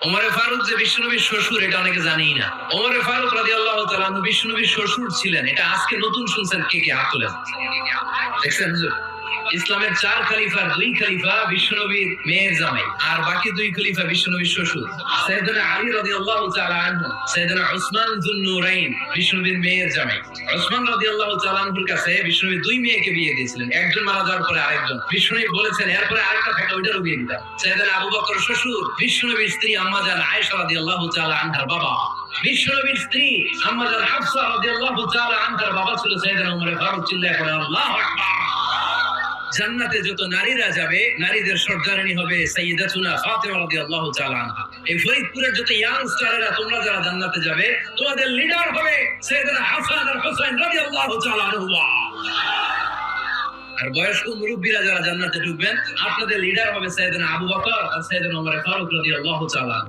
ওমরে ফারুক যে বিশ্বনবীর শ্বশুর এটা অনেকে জানেই না। ওমরে ফারুক রাদিয়াল্লাহু তাআলা আনহু বিশ্বনবীর শ্বশুর ছিলেন। এটা আজকে নতুন শুনছেন, কে কে হাত তোলেন। দেখছেন হুজুর, ইসলামের 4 খলিফার 2 খলিফা বিশ্বনবীর মেয়ের জামাই, আর বাকি 2 খলিফা বিশ্বনবীর শ্বশুর। সাইয়েদনা আলী রাদিয়াল্লাহু তাআলা আনহু, সাইয়েদনা উসমান যুন-নূরাইন বিশ্বনবীর মেয়ের জামাই। উসমান রাদিয়াল্লাহু তাআলা আনহুর কাছে বিশ্বনবী 2 মেয়েকে বিয়ে দিয়েছিলেন। একজন মারা যাওয়ার পরে আরেকজন। বিশ্বনবী বলেছেন এরপরে আরেকটা থাকে ওইটারও বিয়ে দিতাম। সাইয়েদনা আবু বকর শ্বশুর, বিশ্বনবীর স্ত্রী আম্মা জান আয়েশা রাদিয়াল্লাহু তাআলা আনহার বাবা। বিশ্বনবীর স্ত্রী আম্মা জান হাফসা রাদিয়াল্লাহু তাআলা আনহার বাবা ছিল সাইয়েদনা ওমর ফারুক। চিল্লায়ে পড়ে আল্লাহু আকবার। জান্নাতে যত নারীরা যাবে, নারীদের সর্দারিনী হবে সাইয়্যিদাতুনা ফাতিমা রাদিয়াল্লাহু তাআলা আনহা। এই ফরিদপুরের যত ইয়াং স্টারেরা তোমরা যারা জান্নাতে যাবে, তোমাদের লিডার হবে সাইয়েদনা হাসান আর হুসাইন রাদিয়াল্লাহু তাআলা আনহুমা। আর বয়স্ক মুরব্বীরা যারা জান্নাতে ঢুকবেন, আপনাদের লিডার হবে সাইয়েদনা আবু বকর আর সাইয়েদনা ওমর ফারুক রাদিয়াল্লাহু তাআলা।